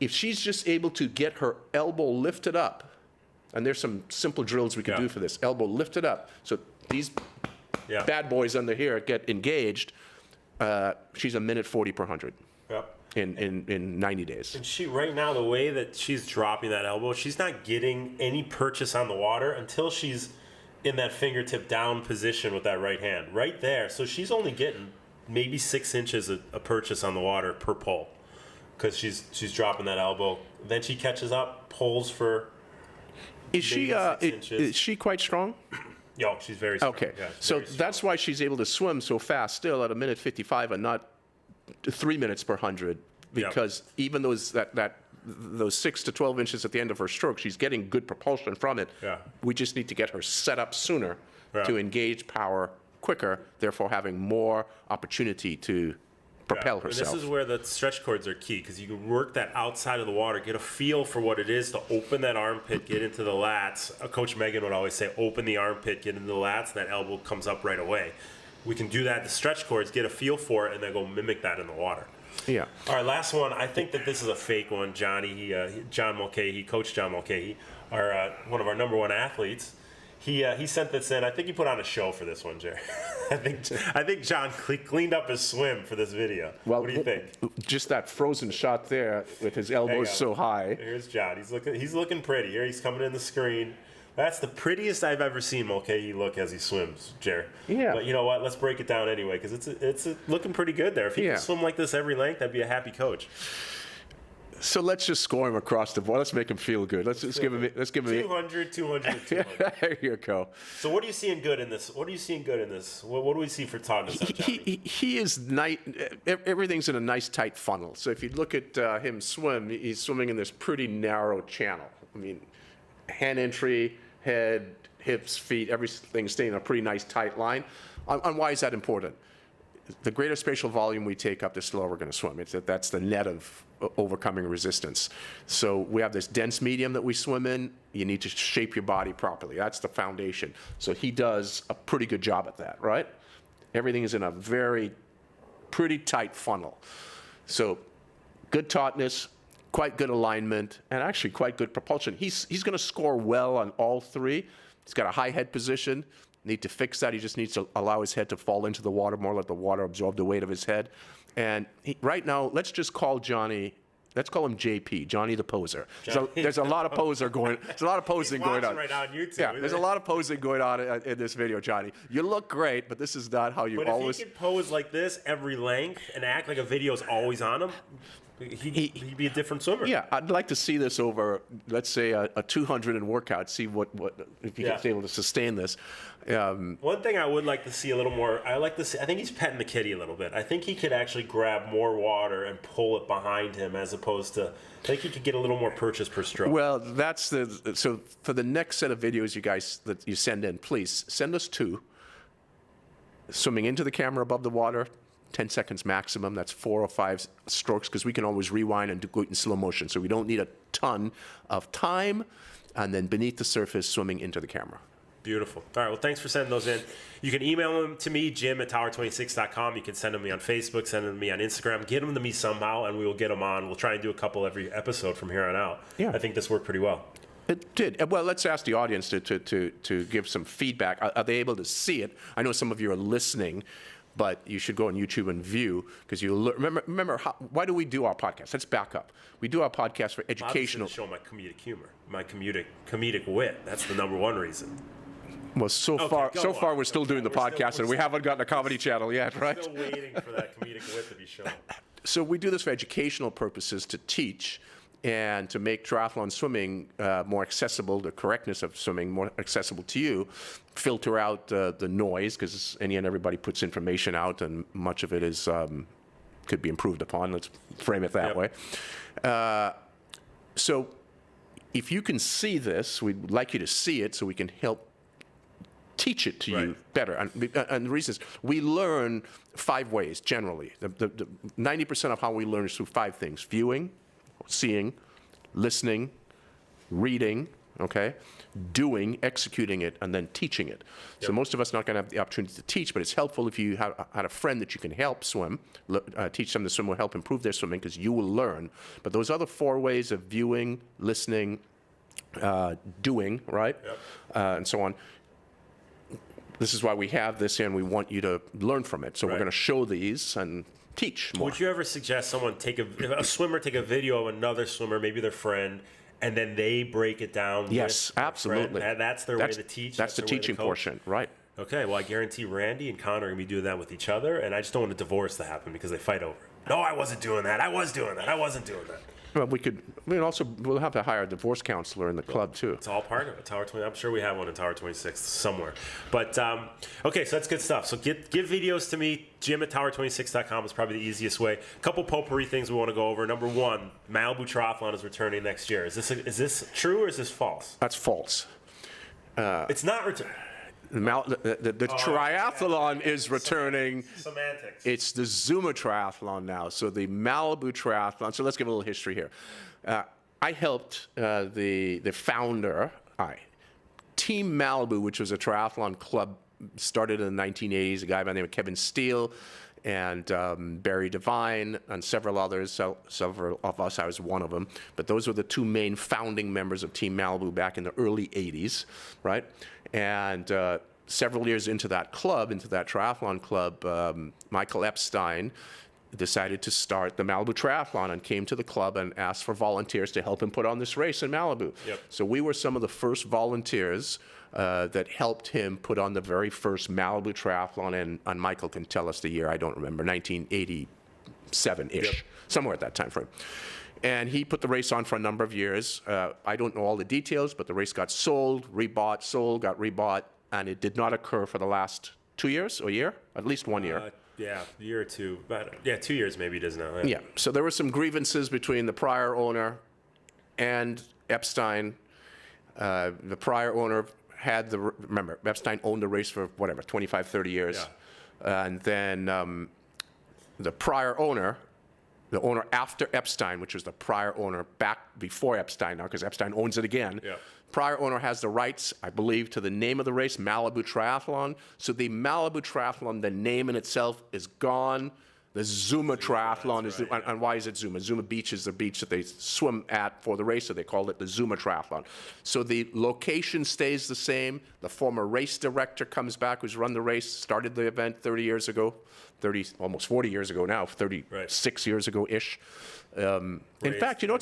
If she's just able to get her elbow lifted up, and there's some simple drills we can do for this, elbow lifted up, so these bad boys under here get engaged, she's a minute 40 per 100 in 90 days. And she, right now, the way that she's dropping that elbow, she's not getting any purchase on the water until she's in that fingertip down position with that right hand, right there. So she's only getting maybe 6 inches of purchase on the water per pull because she's dropping that elbow. Then she catches up, pulls for Is she quite strong? Yo, she's very strong. Okay, Yeah, so very strong. that's why she's able to swim so fast still at a minute 55 and not 3 minutes per 100, because even though that those 6 to 12 inches at the end of her stroke. She's getting good propulsion from it. Yeah. We just need to get her set up sooner Yeah. to engage power quicker, therefore having more opportunity to propel And herself. this is where the stretch cords are key, because you can work that outside of the water, get a feel for what it is to open that armpit, get into the lats. Coach Megan would always say, open the armpit, get into the lats, and that elbow comes up right away. We can do that, the stretch cords, get a feel for it, and then go mimic that in the water. Yeah. All right, last one. I think that this is a fake one, Johnny. John Mulcahy, Coach John Mulcahy, one of our number one athletes. He sent this in. I think he put on a show for this one, Jerry. I think John cleaned up his swim for this video. Well, what do you think? Just that frozen shot there with his elbows go. so high. Here's John. He's looking pretty. Here he's coming in the screen. That's the prettiest I've ever seen Mulcahy look as he swims, Jerry. Yeah. But you know what? Let's break it down anyway, because it's looking pretty good there. If he Yeah. could swim like this every length, I'd be a happy coach. So let's just score him across the board. Let's make him feel good. Let's give him. 200, 200, 200. There you go. So what are you seeing good in this? What do we see for Todd? He is nice. Everything's in a nice tight funnel. So if you look at him swim, he's swimming in this pretty narrow channel. I mean, hand entry, head, hips, feet, everything staying in a pretty nice tight line. And why is that important? The greater spatial volume we take up, the slower we're going to swim. That's the net of overcoming resistance. So we have this dense medium that we swim in. You need to shape your body properly. That's the foundation. So he does a pretty good job at that, right? Everything is in a pretty tight funnel. So good tautness, quite good alignment, and actually quite good propulsion. He's going to score well on all three. He's got a high head position. Need to fix that. He just needs to allow his head to fall into the water more, let the water absorb the weight of his head. And right now, let's just call Johnny. Let's call him JP, Johnny the Poser. There's a lot of posing going on. Right now on YouTube. Yeah, there's a lot of posing going on in this video, Johnny. You look great, but this is not how you But always. if he could pose like this every length and act like a video's always on him, he'd be a different swimmer. Yeah, I'd like to see this over, let's say, a 200 in workout. See what if he gets able to sustain this. One thing I would like to see a little more, I think he's petting the kitty a little bit. I think he could actually grab more water and pull it behind him, as opposed to, I think he could get a little more purchase per stroke. Well, so for the next set of videos you guys that you send in, please send us 2. Swimming into the camera above the water, 10 seconds maximum. That's 4 or 5 strokes, because we can always rewind and do it in slow motion. So we don't need a ton of time. And then beneath the surface, swimming into the camera. Beautiful. All right. Well, thanks for sending those in. You can email them to me, jim@tower26.com. You can send them to me on Facebook, send them to me on Instagram. Get them to me somehow, and we will get them on. We'll try and do a couple every episode from here on out. Yeah. I think this worked pretty well. It did. Well, let's ask the audience to give some feedback. Are they able to see it? I know some of you are listening, but you should go on YouTube and view, because you remember why do we do our podcast? Let's back up. We do our podcast for educational. Obviously to show my comedic humor, my comedic wit. That's the number one reason. Well, so far we're still doing the podcast, and we haven't gotten a comedy channel yet, right? Still waiting for that comedic wit to be shown. So we do this for educational purposes, to teach and to make triathlon swimming more accessible, the correctness of swimming more accessible to you, filter out the noise, because any and everybody puts information out, and much of it is could be improved upon. Let's frame it that way. So if you can see this, we'd like you to see it so we can help teach it to you better. And the reason is we learn 5 ways generally. The 90% of how we learn is through 5 things: viewing, seeing, listening, reading, okay, doing, executing it, and then teaching it. So most of us are not going to have the opportunity to teach, but it's helpful if you had a friend that you can help swim, teach them to swim, will help improve their swimming, because you will learn. But those other 4 ways of viewing, listening, doing, right, and so on, this is why we have this here, and we want you to learn from it. So we're going to show these and teach more. Would you ever suggest someone take a swimmer take a video of another swimmer, maybe their friend, and then they break it down? Yes, absolutely. That's their way to teach. That's the teaching portion, right? Okay, well, I guarantee Randy and Connor are going to be doing that with each other, and I just don't want a divorce to happen because they fight over it. No, I wasn't doing that. I was doing that. I wasn't doing that. Well, we'll have to hire a divorce counselor in the club too. It's all part of it. Tower 20. I'm sure we have one in Tower 26 somewhere. But okay, so that's good stuff. So give videos to me. Jim@tower26.com is probably the easiest way. A couple potpourri things we want to go over. Number one, Malibu Triathlon is returning next year. Is this true or is this false? That's false. It's not returning. The triathlon is returning. Semantics. It's the Zuma Triathlon now. So the Malibu Triathlon. So let's give a little history here. I helped the founder, Team Malibu, which was a triathlon club, started in the 1980s. A guy by the name of Kevin Steele and Barry Devine and several others. So several of us, I was one of them. But those were the two main founding members of Team Malibu back in the early 80s, right? And several years into that triathlon club, Michael Epstein decided to start the Malibu Triathlon and came to the club and asked for volunteers to help him put on this race in Malibu. Yep. So we were some of the first volunteers that helped him put on the very first Malibu Triathlon, and Michael can tell us the year, I don't remember, 1987-ish, Yep. somewhere at that time frame. And he put the race on for a number of years. I don't know all the details, but the race got sold, rebought, sold, got rebought, and it did not occur for the last 2 years or a year, at least 1 year. Yeah, a year or two. But yeah, 2 years maybe it is now. Yeah, so there were some grievances between the prior owner and Epstein. The prior owner remember, Epstein owned the race for whatever, 25, 30 years. Yeah. And then the prior owner, the owner after Epstein, which was the prior owner back before Epstein now, because Epstein owns it again. Yeah. Prior owner has the rights, I believe, to the name of the race, Malibu Triathlon. So the Malibu Triathlon, the name in itself is gone. The Zuma Triathlon is, right, and why is it Zuma? Zuma Beach is the beach that they swim at for the race, so they called it the Zuma Triathlon. So the location stays the same. The former race director comes back, who's run the race, started the event 30 years ago, almost 40 years ago now, 36 years ago-ish. In fact, you know,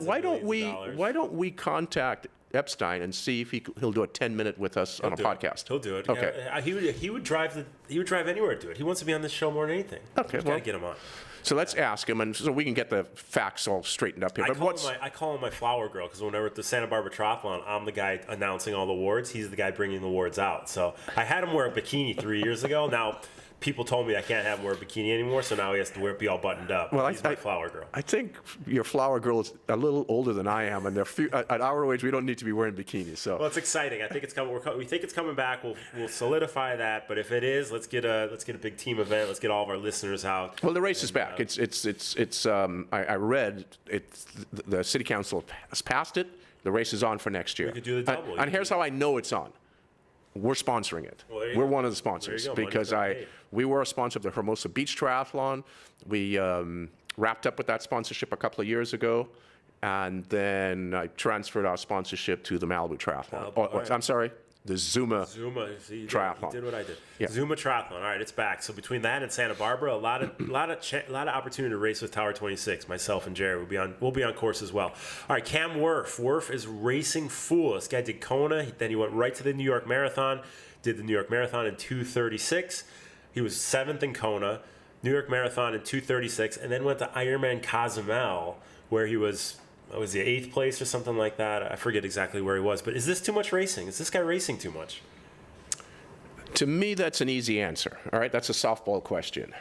why don't we contact Epstein and see if he'll do a 10-minute with us on a podcast? He'll do it. Okay. Yeah, he would drive anywhere to do it. He wants to be on this show more than anything. Okay, Gotta get him on. So let's ask him, and so we can get the facts all straightened up here. I call him my flower girl, because whenever at the Santa Barbara Triathlon, I'm the guy announcing all the awards. He's the guy bringing the awards out. So I had him wear a bikini 3 years ago. Now, people told me I can't have him wear a bikini anymore, so now he has to be all buttoned up. Well, He's my flower girl. I think your flower girl is a little older than I am, and at our age, we don't need to be wearing bikinis. So. Well, it's exciting. I think it's coming. We think it's coming back. We'll solidify that. But if it is, let's get a big team event. Let's get all of our listeners out. Well, the race is back. I read it. The city council has passed it. The race is on for next year. We could do the double. And here's how I know it's on. We're sponsoring it. Well, there you We're go. one of the sponsors There you go. because Money's been paid. we were a sponsor of the Hermosa Beach Triathlon. We wrapped up with that sponsorship a couple of years ago, and then I transferred our sponsorship to the Malibu Triathlon. all right. I'm sorry, the Zuma. See, Triathlon. He did what I did. Yeah. Zuma Triathlon. All right, it's back. So between that and Santa Barbara, a lot of opportunity to race with Tower 26. Myself and Jerry we'll be on course as well. All right, Cam Wurf. Wurf is racing fool. This guy did Kona. Then he went right to the New York Marathon. Did the New York Marathon in 2:36. He was 7th in Kona. New York Marathon in 2:36, and then went to Ironman Cozumel, where he was the 8th place or something like that. I forget exactly where he was. But is this too much racing? Is this guy racing too much? To me, that's an easy answer. All right, that's a softball question.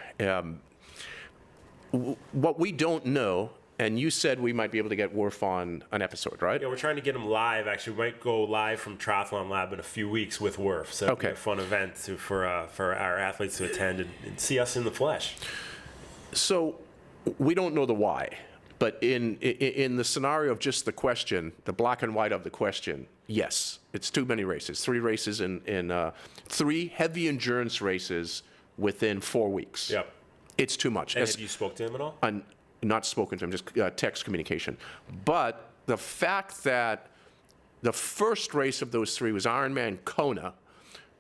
What we don't know, and you said we might be able to get Wurf on an episode, right? Yeah, we're trying to get him live. Actually, we might go live from Triathlon Lab in a few weeks with Wurf. So it'll be a fun event for our athletes to attend and see us in the flesh. So we don't know the why, but in the scenario of just the question, the black and white of the question, yes, it's too many races. 3 races in 3 heavy endurance races within 4 weeks. Yep. It's too much. And have you spoke to him at all? Not spoken to him, just text communication. But the fact that the first race of those 3 was Ironman Kona,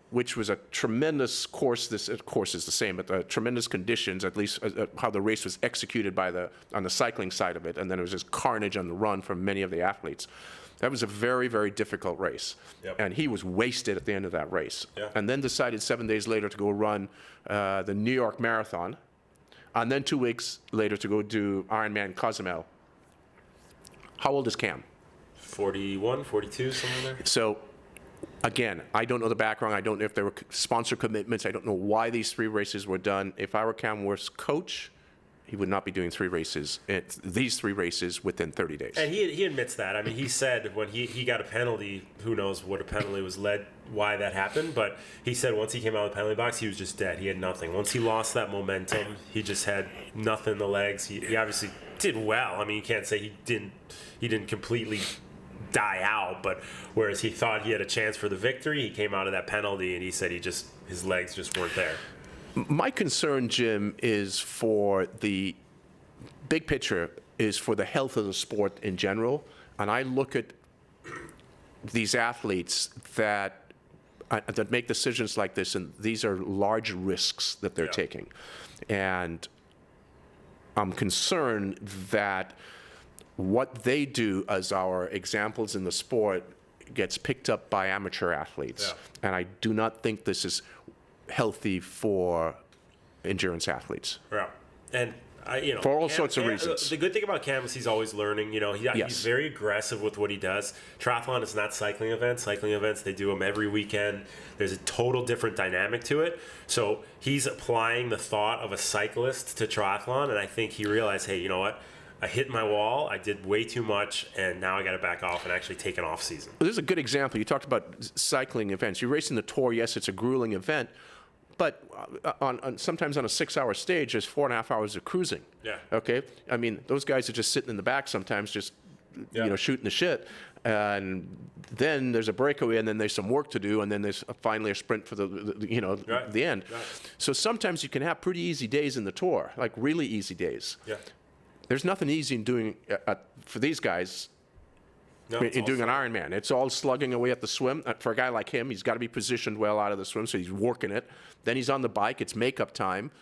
which was a tremendous course. This course is the same, but tremendous conditions, at least how the race was executed on the cycling side of it, and then it was just carnage on the run for many of the athletes. That was a very, very difficult race. Yep. And he was wasted at the end of that race. Yeah. And then decided 7 days later to go run the New York Marathon, and then 2 weeks later to go do Ironman Cozumel. How old is Cam? 41, 42, somewhere there. So, again, I don't know the background. I don't know if there were sponsor commitments. I don't know why these 3 races were done. If I were Cam Wurf's coach, he would not be doing these 3 races within 30 days. And he admits that. I mean, he said when he got a penalty, who knows what a penalty was led, why that happened, but he said once he came out of the penalty box, he was just dead. He had nothing. Once he lost that momentum, he just had nothing in the legs. He obviously did well. I mean, you can't say he didn't completely die out, but whereas he thought he had a chance for the victory, he came out of that penalty and he said his legs just weren't there. My concern, Jim, is for the big picture, is for the health of the sport in general. And I look at these athletes that make decisions like this, and these are large risks that they're taking. And I'm concerned that what they do as our examples in the sport gets picked up by amateur athletes. Yeah. And I do not think this is healthy for endurance athletes. Yeah. And for all sorts of reasons. The good thing about Cam is he's always learning. He's very aggressive with what he does. Triathlon is not cycling events. Cycling events, they do them every weekend. There's a total different dynamic to it. So he's applying the thought of a cyclist to triathlon, and I think he realized, hey, you know what? I hit my wall, I did way too much, and now I got to back off and actually take an off season. Well, this is a good example. You talked about cycling events. You're racing the Tour. Yes, it's a grueling event, but sometimes on a 6-hour stage, there's 4.5 hours of cruising. Yeah. Okay? I mean, those guys are just sitting in the back sometimes, just shooting the shit. And then there's a breakaway, and then there's some work to do, and then there's finally a sprint for the end. Right. So sometimes you can have pretty easy days in the Tour, like really easy days. Yeah. There's nothing easy in doing for these guys in doing an Ironman. It's all slugging away at the swim. For a guy like him, he's got to be positioned well out of the swim, so he's working it. Then he's on the bike. It's makeup time.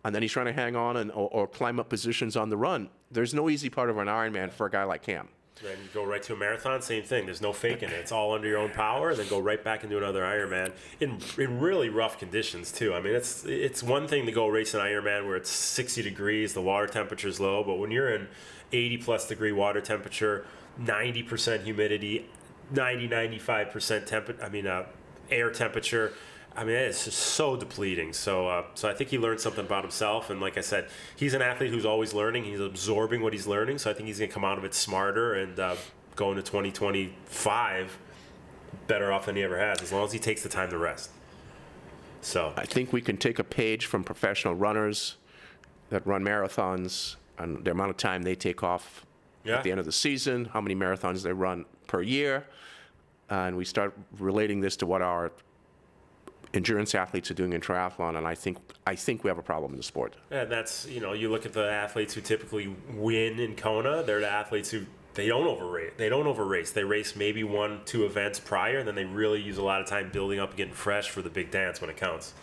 And then he's trying to hang on or climb up positions on the run. There's no easy part of an Ironman for a guy like Cam. And you go right to a marathon, same thing. There's no faking it. It's all under your own power, and then go right back into another Ironman in really rough conditions too. I mean, it's one thing to go race an Ironman where it's 60 degrees, the water temperature's low, but when you're in 80+ degree water temperature, 90% humidity, 95% air temperature. I mean, it's just so depleting. So I think he learned something about himself. And like I said, he's an athlete who's always learning. He's absorbing what he's learning. So I think he's going to come out of it smarter and go into 2025 better off than he ever has, as long as he takes the time to rest. So I think we can take a page from professional runners that run marathons and the amount of time they take off at the end of the season, how many marathons they run per year. And we start relating this to what our endurance athletes are doing in triathlon, and I think we have a problem in the sport. And that's, you look at the athletes who typically win in Kona, they're the athletes who they don't overrate. They don't overrace. They race maybe 1-2 events prior, and then they really use a lot of time building up and getting fresh for the big dance when it counts.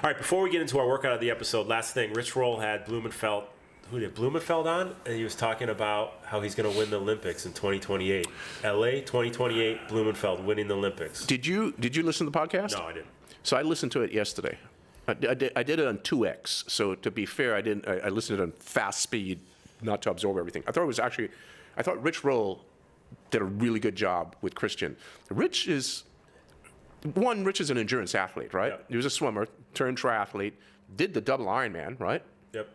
All right, before we get into our workout of the episode, last thing, Rich Roll had Blumenfeld. Who did Blumenfeld on? And he was talking about how he's going to win the Olympics in 2028. LA 2028, Blumenfeld winning the Olympics. Did you listen to the podcast? No, I didn't. So I listened to it yesterday. I did it on 2x. So to be fair, I listened to it on fast speed, not to absorb everything. I thought Rich Roll did a really good job with Christian. Rich is an endurance athlete, right? Yep. He was a swimmer, turned triathlete, did the double Ironman, right? Yep.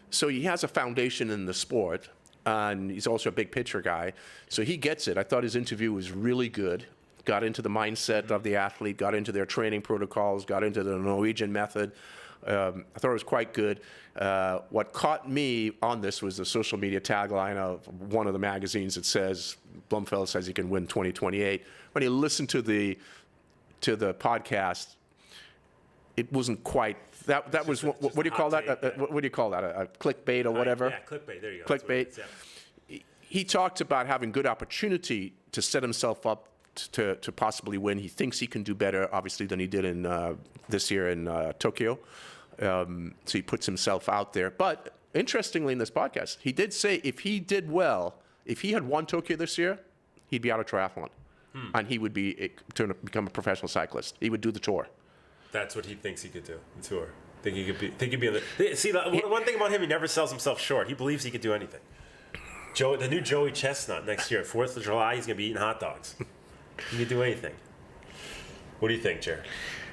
So he has a foundation in the sport, and he's also a big picture guy. So he gets it. I thought his interview was really good. Got into the mindset of the athlete, got into their training protocols, got into the Norwegian method. I thought it was quite good. What caught me on this was the social media tagline of one of the magazines that says, Blumfeld says he can win 2028. When you listen to the podcast, it wasn't quite. That was what do you call that? What do you call that? A clickbait or whatever? Yeah, clickbait. There you go. Clickbait. He talked about having good opportunity to set himself up to possibly win. He thinks he can do better, obviously, than he did in this year in Tokyo. So he puts himself out there. But interestingly, in this podcast, he did say if he did well, if he had won Tokyo this year, he'd be out of triathlon, and he would be to become a professional cyclist. He would do the Tour. That's what he thinks he could do. The Tour. Think he'd be in the. See, one thing about him, he never sells himself short. He believes he could do anything. The new Joey Chestnut next year, 4th of July, he's going to be eating hot dogs. He can do anything. What do you think, Jerry?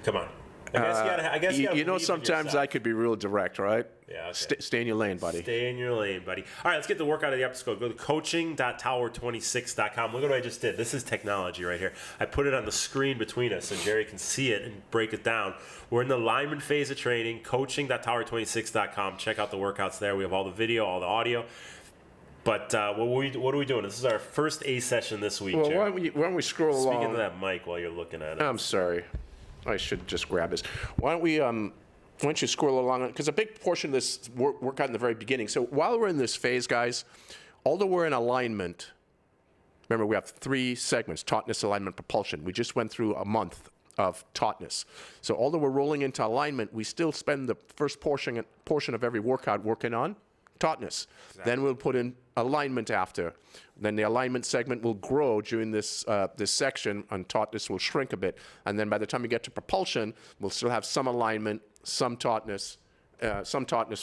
Come on. I guess you gotta sometimes I could be real direct, right? Yeah, okay. Stay in your lane, buddy. Stay in your lane, buddy. All right, let's get the workout of the episode. Go to coaching.tower26.com. Look at what I just did. This is technology right here. I put it on the screen between us so Jerry can see it and break it down. We're in the alignment phase of training, coaching.tower26.com. Check out the workouts there. We have all the video, all the audio. But what are we doing? This is our first A session this week, Well, Jerry. why don't we scroll along? Speaking to that mic while you're looking at it. I'm sorry. I should just grab this. Why don't you scroll along? Because a big portion of this workout in the very beginning. So while we're in this phase, guys, although we're in alignment, remember we have 3 segments: tautness, alignment, propulsion. We just went through a month of tautness. So although we're rolling into alignment, we still spend the first portion of every workout working on tautness. Exactly. Then we'll put in alignment after. Then the alignment segment will grow during this section, and tautness will shrink a bit. And then by the time we get to propulsion, we'll still have some alignment, some tautness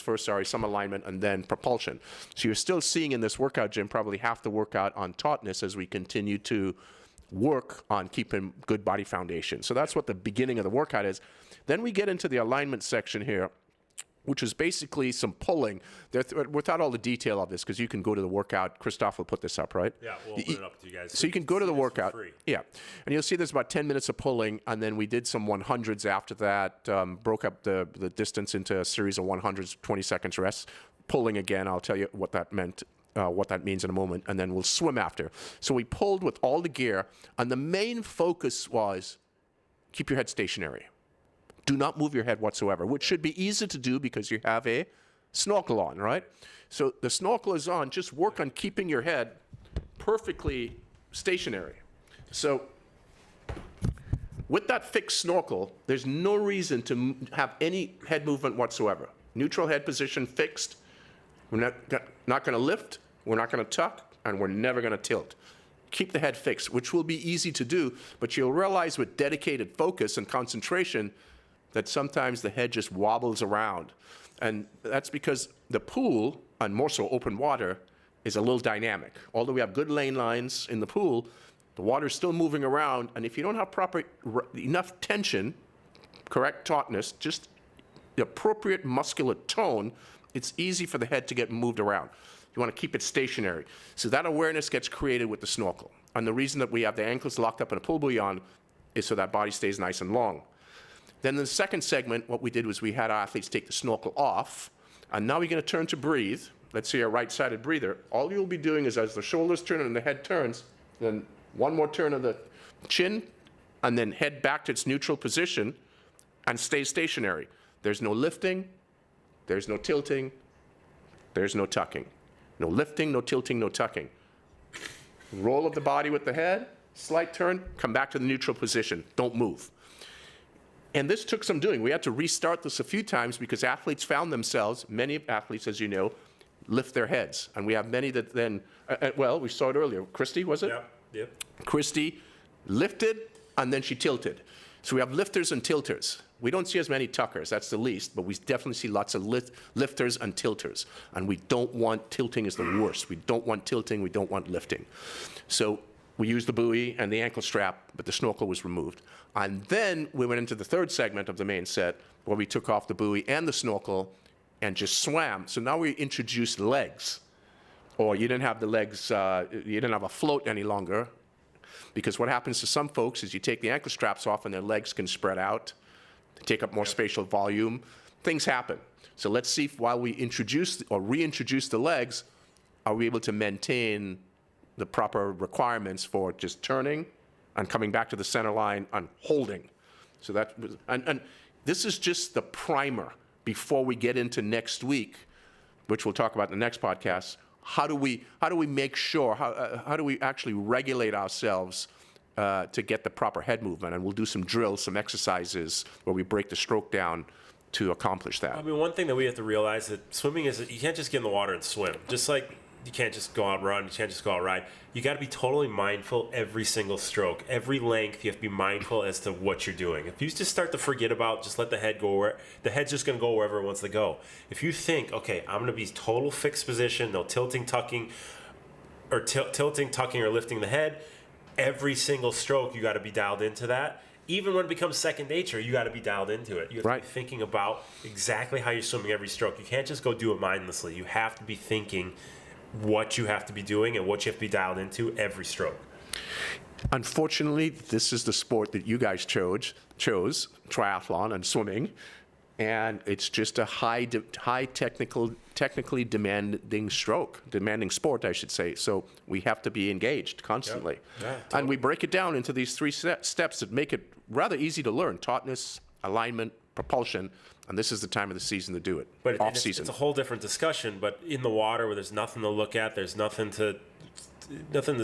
first, some alignment, and then propulsion. So you're still seeing in this workout, Jim, probably half the workout on tautness as we continue to work on keeping good body foundation. So that's what the beginning of the workout is. Then we get into the alignment section here, which is basically some pulling. Without all the detail of this, because you can go to the workout. Christoph will put this up, right? Yeah, we'll put it up to you guys. So you can go to the workout. Yeah. And you'll see there's about 10 minutes of pulling, and then we did some 100s after that, broke up the distance into a series of 100s, 20 seconds rest. Pulling again, I'll tell you what that meant. What that means in a moment, and then we'll swim after. So we pulled with all the gear, and the main focus was keep your head stationary. Do not move your head whatsoever, which should be easy to do because you have a snorkel on, right? So the snorkel is on. Just work on keeping your head perfectly stationary. So with that fixed snorkel, there's no reason to have any head movement whatsoever. Neutral head position fixed. We're not going to lift, we're not going to tuck, and we're never going to tilt. Keep the head fixed, which will be easy to do, but you'll realize with dedicated focus and concentration that sometimes the head just wobbles around. And that's because the pool, and more so open water, is a little dynamic. Although we have good lane lines in the pool, the water's still moving around, and if you don't have enough tension, correct tautness, just the appropriate muscular tone, it's easy for the head to get moved around. You want to keep it stationary. So that awareness gets created with the snorkel. And the reason that we have the ankles locked up in a pull buoy on is so that body stays nice and long. Then in the second segment, what we did was we had our athletes take the snorkel off, and now we're going to turn to breathe. Let's see a right-sided breather. All you'll be doing is as the shoulders turn and the head turns, then one more turn of the chin, and then head back to its neutral position and stay stationary. There's no lifting, there's no tilting, there's no tucking. No lifting, no tilting, no tucking. Roll of the body with the head, slight turn, come back to the neutral position. Don't move. And this took some doing. We had to restart this a few times because athletes found themselves, many athletes, as you know, lift their heads. And we have many that then, we saw it earlier. Christy, was it? Yeah. Christy lifted, and then she tilted. So we have lifters and tilters. We don't see as many tuckers, that's the least, but we definitely see lots of lifters and tilters. And we don't want tilting is the worst. We don't want tilting, we don't want lifting. So we used the buoy and the ankle strap, but the snorkel was removed. And then we went into the third segment of the main set where we took off the buoy and the snorkel and just swam. So now we introduced legs. Or you didn't have the legs, you didn't have a float any longer. Because what happens to some folks is you take the ankle straps off and their legs can spread out, take up more spatial volume. Things happen. So let's see if while we introduce or reintroduce the legs, are we able to maintain the proper requirements for just turning and coming back to the center line and holding. So that was, and this is just the primer before we get into next week, which we'll talk about in the next podcast. How do we make sure, how do we actually regulate ourselves to get the proper head movement? And we'll do some drills, some exercises where we break the stroke down to accomplish that. I mean, one thing that we have to realize that swimming is that you can't just get in the water and swim. Just like you can't just go out and run, you can't just go out ride. You got to be totally mindful every single stroke, every length. You have to be mindful as to what you're doing. If you just start to forget about, just let the head go where the head's just going to go wherever it wants to go. If you think, okay, I'm going to be total fixed position, no tilting, tucking, or tilting, tucking, or lifting the head. Every single stroke, you got to be dialed into that. Even when it becomes second nature, you got to be dialed into it. You have to be thinking about exactly how you're swimming every stroke. You can't just go do it mindlessly. You have to be thinking what you have to be doing and what you have to be dialed into every stroke. Unfortunately, this is the sport that you guys chose triathlon and swimming, and it's just a technically demanding sport, I should say. So we have to be engaged constantly. Yep. Yeah, totally. And we break it down into these 3 steps that make it rather easy to learn: tautness, alignment, propulsion. And this is the time of the season to do it. But off season. It's a whole different discussion. But in the water, where there's nothing to look at, there's nothing to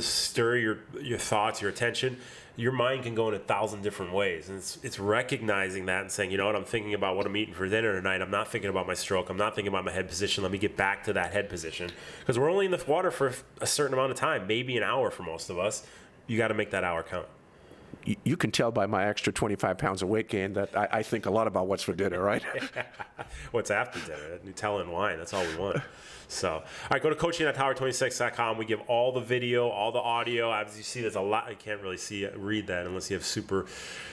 stir your thoughts, your attention. Your mind can go in 1,000 different ways, and it's recognizing that and saying, you know what, I'm thinking about what I'm eating for dinner tonight. I'm not thinking about my stroke. I'm not thinking about my head position. Let me get back to that head position, because we're only in the water for a certain amount of time, maybe an hour for most of us. You got to make that hour count. You can tell by my extra 25 pounds of weight gain that I think a lot about what's for dinner, right? What's after dinner? Nutella and wine. That's all we want. So, all right, go to coaching@tower26.com. We give all the video, all the audio. As you see, there's a lot. I can't really read that unless you have super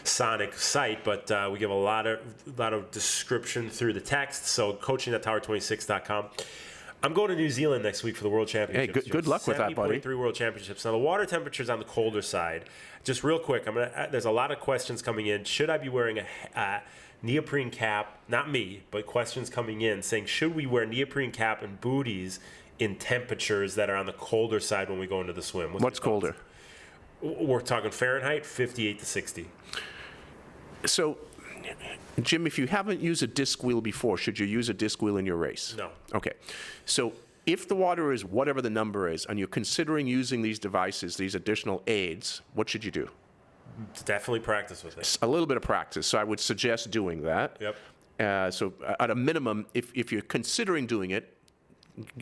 sonic sight, but we give a lot of description through the text. So, coaching@tower26.com. I'm going to New Zealand next week for the World Championships. Hey, good luck with that, buddy. 70.3 World Championships. Now, the water temperature's on the colder side. Just real quick, there's a lot of questions coming in. Should I be wearing a neoprene cap? Not me, but questions coming in saying, should we wear neoprene cap and booties in temperatures that are on the colder side when we go into the swim? What's colder? We're talking Fahrenheit, 58 to 60. So, Jim, if you haven't used a disc wheel before, should you use a disc wheel in your race? No. Okay. So if the water is whatever the number is, and you're considering using these devices, these additional aids, what should you do? Definitely practice with it. A little bit of practice. So I would suggest doing that. Yep. So at a minimum, if you're considering doing it,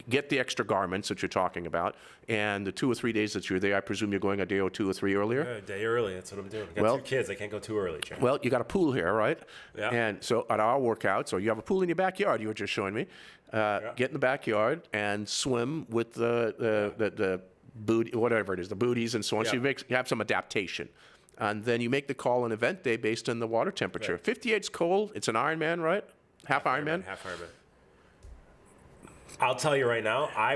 get the extra garments that you're talking about, and the 2 or 3 days that you're there, I presume you're going a day or 2 or 3 earlier? A day early, that's what I'm doing. I got 2 kids, I can't go too early, Jim. Well, you got a pool here, right? Yeah. And so at our workouts, or you have a pool in your backyard, you were just showing me, get in the backyard and swim with the booty, whatever it is, the booties and so on. Yeah. So you have some adaptation. And then you make the call on event day based on the water temperature. Right. 58's cold. It's an Ironman, right? Half Ironman? Half Ironman. I'll tell you right now, I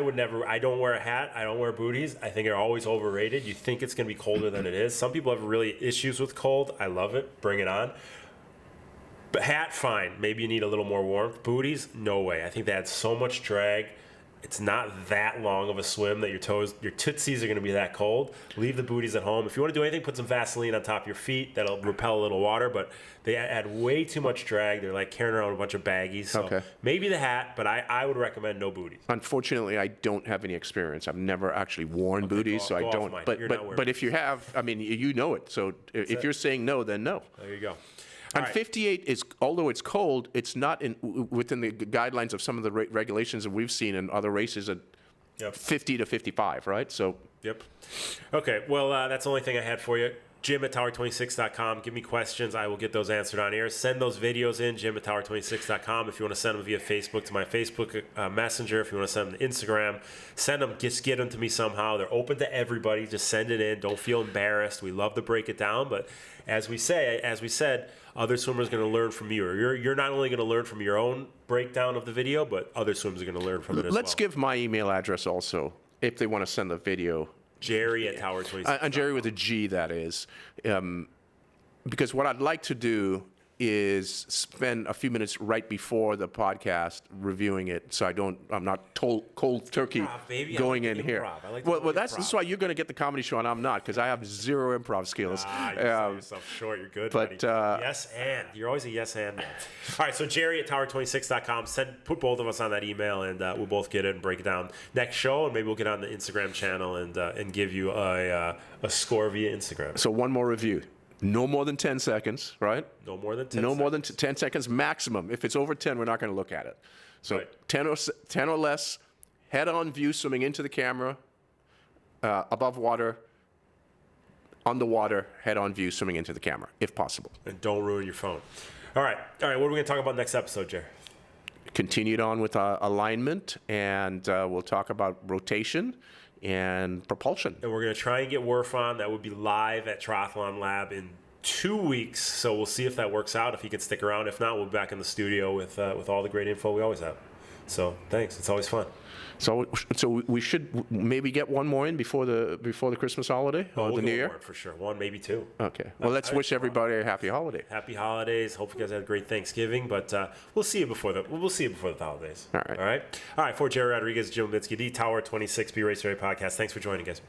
don't wear a hat. I don't wear booties. I think they're always overrated. You think it's going to be colder than it is. Some people have really issues with cold. I love it. Bring it on. But hat, fine. Maybe you need a little more warmth. Booties, no way. I think they add so much drag. It's not that long of a swim that your tootsies are going to be that cold. Leave the booties at home. If you want to do anything, put some Vaseline on top of your feet. That'll repel a little water, but they add way too much drag. They're like carrying around a bunch of baggies. So maybe the hat, but I would recommend no booties. Unfortunately, I don't have any experience. I've never actually worn booties, so I don't. But if you have, I mean, you know it. So if you're saying no, then no. There you go. And 58 is, although it's cold, it's not within the guidelines of some of the regulations that we've seen in other races at 50 to 55, right? So. Yep. Okay, well, that's the only thing I had for you. Jim@tower26.com. Give me questions. I will get those answered on air. Send those videos in, Jim@tower26.com. If you want to send them via Facebook to my Facebook Messenger, if you want to send them to Instagram, send them. Just get them to me somehow. They're open to everybody. Just send it in. Don't feel embarrassed. We love to break it down, but as we said, other swimmers are going to learn from you. Or you're not only going to learn from your own breakdown of the video, but other swimmers are going to learn from it as well. Let's give my email address also, if they want to send the video. Jerry@tower26. And Jerry with a G, that is. Because what I'd like to do is spend a few minutes right before the podcast reviewing it, so I'm not cold turkey going in here. Well, that's why you're going to get the comedy show and I'm not, because I have zero improv skills. You sell yourself short. You're good, buddy. Yes, and you're always a yes and man. All right, so Jerry@tower26.com. Put both of us on that email, and we'll both get it and break it down next show, and maybe we'll get on the Instagram channel and give you a score via Instagram. So one more review. No more than 10 seconds, right? No more than 10 No seconds. more than 10 seconds maximum. If it's over 10, we're not going to look at it. So Right. 10 or less, head-on view swimming into the camera, above water, underwater, head-on view swimming into the camera, if possible. And don't ruin your phone. All right. What are we going to talk about next episode, Jerry? Continued on with alignment, and we'll talk about rotation and propulsion. And we're going to try and get Worf on. That would be live at Triathlon Lab in 2 weeks. So we'll see if that works out, if he can stick around. If not, we'll be back in the studio with all the great info we always have. So thanks. It's always fun. So we should maybe get one more in before the Christmas holiday or We'll the go New Year. for sure. One, maybe two. Okay. Well, let's wish everybody a happy holiday. Happy holidays. Hope you guys had a great Thanksgiving, but we'll see you before the holidays. All right. All right. For Jerry Rodriguez, Jim Litsky, the Tower 26 B Racer Podcast. Thanks for joining us.